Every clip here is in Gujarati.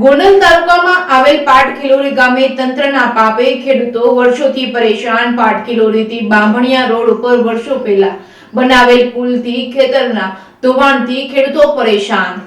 ગોંડલ તાલુકામાં આવેલ પાટખીલોરી ગામે તંત્રના પાપે ખેડૂતો વર્ષોથી પરેશાન। પાટખીલોરીથી બાંભણિયા રોડ ઉપર વર્ષો પહેલા બનાવેલ પુલથી ખેતરના ધોવાણથી ખેડૂતો પરેશાન।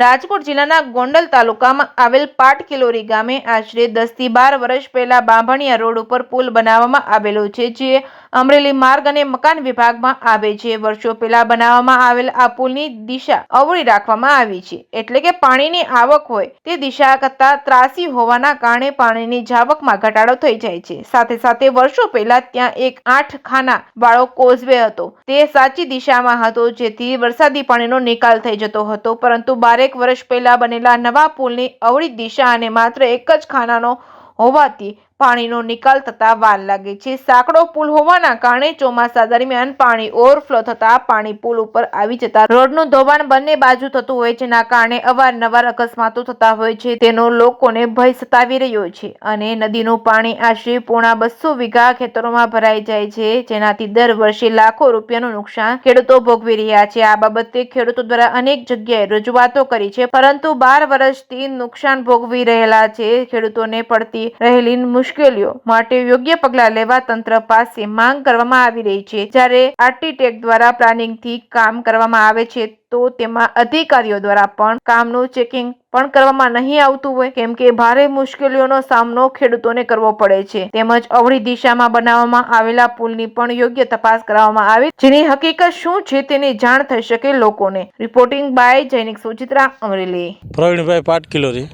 રાજકોટ જિલ્લાના ગોંડલ તાલુકામાં આવેલ પાટખીલોરી ગામે આશરે 10 થી 12 વર્ષ પહેલા બાંભણિયા રોડ ઉપર પુલ બનાવવામાં આવેલો છે, જે અમરેલી માર્ગ અને મકાન વિભાગમાં આવે છે। વર્ષો પહેલા બનાવવામાં આવેલ આ પુલની દિશા અવળી રાખવામાં આવી છે, એટલે કે પાણીની આવક હોય તે દિશા કરતાં ત્રાસી હોવાના કારણે પાણીની જાવકમાં ઘટાડો થઈ જાય છે। સાથે સાથે વર્ષો પહેલા ત્યાં એક 8 ખાના વાળો કોઝવે હતો, તે સાચી દિશામાં હતો, જેથી વરસાદી પાણીનો નિકાલ થઈ જતો હતો, પરંતુ 12 વર્ષ પહેલા બનેલા નવા પુલની અવળી દિશા અને માત્ર એક જ ખાનાનો હોવાથી પાણીનો નિકાલ થતા વાર લાગે છે। સાંકડો પુલ હોવાના કારણે ચોમાસા દરમિયાન પાણી ઓવરફ્લો થતા પાણી પુલ ઉપર આવી જતા રોડનું ધોવાણ બંને બાજુ થતું હોય, જેના કારણે અવારનવાર અકસ્માતો થતા હોય છે, તેનો લોકોને ભય સતાવી રહ્યો છે અને નદીનું પાણી આશરે પોણા 200 વીઘા ખેતરોમાં ભરાઈ જાય છે, જેનાથી દર વર્ષે લાખો રૂપિયાનું નુકસાન ખેડૂતો ભોગવી રહ્યા છે। આ બાબતે ખેડૂતો દ્વારા અનેક જગ્યાએ રજૂઆતો કરી છે, પરંતુ 12 વર્ષથી નુકસાન ભોગવી રહેલા છે ખેડૂતોને પડતી રહેલી મુશ્કેલીઓ માટે યોગ્ય પગલાં લેવા તંત્ર પાસે માંગ કરવામાં આવી રહી છે। જ્યારે આર્કિટેક્ટ દ્વારા પ્લાનિંગથી કામ કરવામાં આવે છે તો તેમાં અધિકારીઓ દ્વારા પણ કામનું ચેકિંગ પણ કરવામાં નહીં આવતું હોય, કેમ કે ભારે મુશ્કેલીઓનો સામનો ખેડૂતોને કરવો પડે છે। તેમજ અવળી દિશામાં બનાવવામાં આવેલા પુલની પણ યોગ્ય તપાસ કરવામાં આવે, જેની હકીકત શું છે તેની જાણ થઈ શકે લોકોને। Reporting by Jainik Suchitra, Amreli. પ્રવીણભાઈ પાટખીલોરી।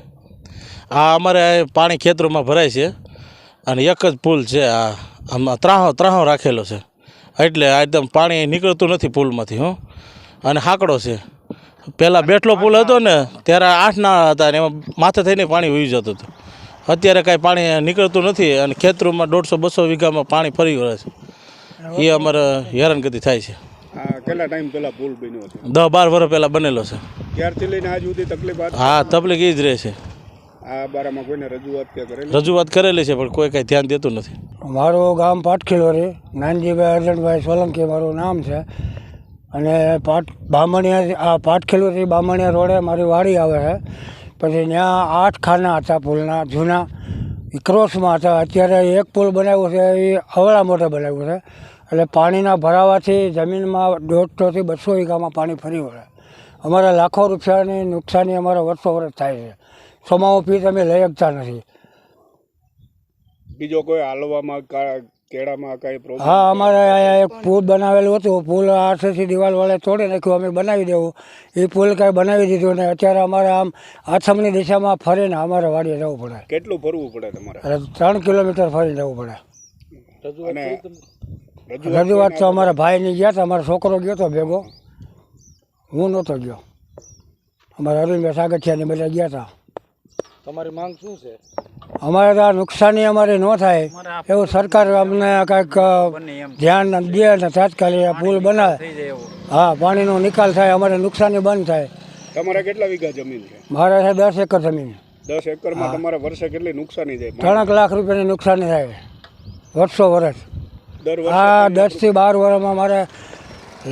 આ અમારે પાણી ખેતરોમાં ભરાય છે અને એક જ પુલ છે, આ આમાં ત્રાહો રાખેલો છે, એટલે આ એકદમ પાણી નીકળતું નથી પુલમાંથી અને હાકડો છે। પહેલાં બેઠલો પુલ હતો ને ત્યારે 8 નાળા હતા અને એમાં માથે થઈને પાણી વહી જતું હતું, અત્યારે કાંઈ પાણી નીકળતું નથી અને ખેતરોમાં 150-200 વીઘામાં પાણી ફરી વળે છે, એ અમારે હેરાનગતિ થાય છે। કેટલા ટાઈમ પહેલા પુલ બન્યો છે? 10-12 વર્ષ પહેલાં બનેલો છે। ત્યારથી લઈને આજ સુધી તકલીફ? હા, તકલીફ એ જ રહે છે। આ બારામાં કોઈને રજૂઆત કરેલી છે, પણ કોઈ કાંઈ ધ્યાન દેતું નથી। મારું ગામ પાટખીલોરી, નાનજીભાઈ અરજણભાઈ સોલંકી મારું નામ છે, અને પાટખીલોરી બામણિયા રોડે મારી વાડી આવે છે। પછી ત્યાં 8 ખાના હતા પુલના જૂના, ક્રોસમાં હતા। અત્યારે એક પુલ બનાવ્યો છે, એ અવળા મોટે બનાવ્યું છે, એટલે પાણીના ભરાવાથી જમીનમાં 150 થી 200 વીઘામાં પાણી ફરી વળે। અમારા લાખો રૂપિયાની નુકસાની અમારા વર્ષો વર્ષ થાય છે। સોમાવું પીસ અમે લઈ શકતા નથી। બીજો કોઈ હાલવામાં કેળામાં કઈ પ્રોબ્લેમ? હા, અમારે અહીંયા એક પુલ બનાવેલું હતું, પુલ આરસીસી દિવાલ વાળે તોડી નાખ્યું, અમે બનાવી દેવું, એ પુલ કાંઈ બનાવી દીધું ને અત્યારે અમારે આમ આથમની દિશામાં ફરીને અમારે વાડીએ જવું પડે। કેટલું ફરવું પડે તમારે? 3 કિલોમીટર ફરીને જવું પડે। રજૂઆત તો અમારા ભાઈની ગયા હતા, અમારો છોકરો ગયો હતો ભેગો, હું નહોતો ગયો, અમારા અરવિંદભાઈ સાગઠિયાને બધા ગયા હતા। તમારી માંગ શું છે? અમારે તો આ નુકસાની અમારી ન થાય એવું સરકાર અમને કાંઈક ધ્યાન દે ને તાત્કાલિક પુલ બનાવે। હા, પાણીનો નિકાલ થાય, અમારે નુકસાની બંધ થાય। તમારે કેટલા વીઘા જમીન છે? મારે છે 10 એકર જમીન। 10 એકરમાં તમારે વર્ષે કેટલી નુકસાની જાય? 3 લાખ રૂપિયાની નુકસાની થાય વર્ષો વર્ષ। હા, 10 થી 12 વર્ષમાં મારે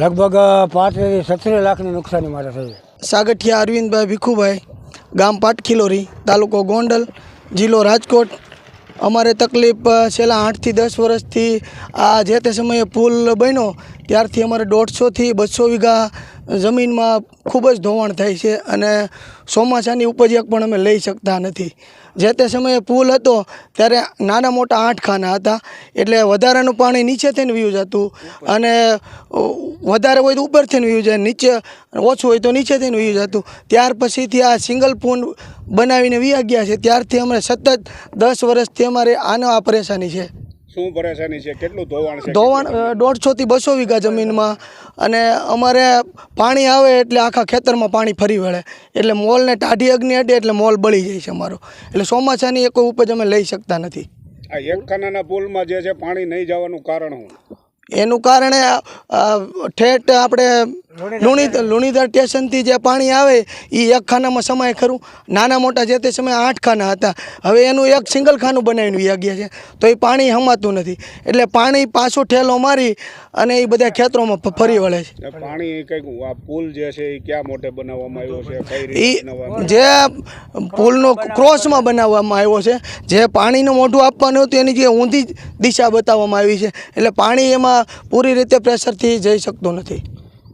લગભગ 35 થી 36 લાખની નુકસાની મારે થઈ। સાગઠિયા અરવિંદભાઈ ભીખુભાઈ, ગામ પાટખીલોરી, તાલુકો ગોંડલ, જિલ્લો રાજકોટ। અમારે તકલીફ છેલ્લા 8 થી 10 વર્ષથી આ જે તે સમયે પુલ બન્યો ત્યારથી અમારે 150 થી 200 વીઘા જમીનમાં ખૂબ જ ધોવાણ થાય છે અને ચોમાસાની ઉપજ પણ અમે લઈ શકતા નથી। જે તે સમયે પુલ હતો ત્યારે નાના મોટા 8 ખાના હતા, એટલે વધારાનું પાણી નીચે થઈને વયું જતું અને વધારે હોય તો ઉપર થઈને વયું જાય, નીચે ઓછું હોય તો નીચે થઈને વયું જતું। ત્યાર પછીથી આ સિંગલ પુલ બનાવીને વયા ગયા છે, ત્યારથી અમે સતત 10 વર્ષથી અમારે આ પરેશાની છે। શું પરેશાની છે? કેટલું ધોવાણ છે? ધોવાણ 150 થી 200 વીઘા જમીનમાં, અને અમારે પાણી આવે એટલે આખા ખેતરમાં પાણી ફરી વળે, એટલે મોલને ટાઢી અગ્નિ અડે એટલે મોલ બળી જાય છે અમારો, એટલે ચોમાસાની એક ઉપજ અમે લઈ શકતા નથી। આ એક ખાનાના પુલમાં જે છે પાણી નહીં જવાનું કારણ શું? એનું કારણે ઠેઠ આપણે લુણીધર સ્ટેશનથી જે પાણી આવે એ એક ખાનામાં સમાય ખરું. નાના મોટા જે તે સમયે 8 ખાના હતા, હવે એનું એક સિંગલ ખાનું બનાવીને વહી ગયા છે, તો એ પાણી હમાતું નથી. એટલે પાણી પાછું ઠેલો મારી અને એ બધા ખેતરોમાં ફરી વળે છે. ને પાણી કંઈક આ પુલ જે છે એ ક્યાં મોટે બનાવવામાં આવ્યો છે, કઈ રીતે બનાવવાનો? જે પુલનો ક્રોસમાં બનાવવામાં આવ્યો છે, જે પાણીનું મોઢું આપવાનું હતું એની જે ઊંધી દિશા બતાવવામાં આવી છે, એટલે પાણી એમાં પૂરી રીતે પ્રેશરથી જઈ શકતું નથી.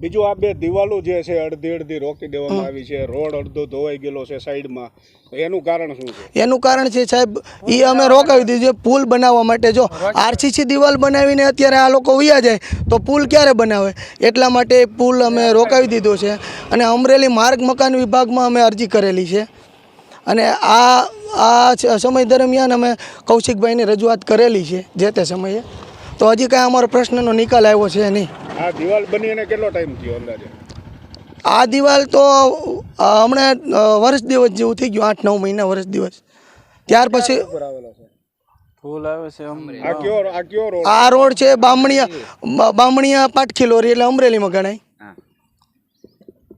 બીજું આ બે દિવાલો જે છે અડધી રોકી દેવામાં આવી છે, રોડ અડધો ધોવાઈ ગયેલો છે સાઈડમાં, એનું કારણ શું છે? એનું કારણ છે સાહેબ, એ અમે રોકાવી દીધું છે પુલ બનાવવા માટે. જો આરસીસી દિવાલ બનાવીને અત્યારે આ લોકો વયા જાય તો પુલ ક્યારે બનાવે, એટલા માટે પુલ અમે રોકાવી દીધો છે. અને અમરેલી માર્ગ મકાન વિભાગમાં અમે અરજી કરેલી છે, અને આ સમય દરમિયાન અમે કૌશિકભાઈને રજૂઆત કરેલી છે જે તે સમયે, તો હજી કાંઈ અમારો પ્રશ્નનો નિકાલ આવ્યો છે નહીં. આ દિવાલ બનીને કેટલો ટાઈમ થયો અંદાજે? આ દિવાલ તો હમણાં વર્ષ દિવસ જેવું થઈ ગયું, 8-9 મહિના વર્ષ દિવસ. ત્યાર પછી આ કયો રોડ? આ રોડ છે બામણિયા પાટખીલોરી, એટલે અમરેલીમાં ગણાય.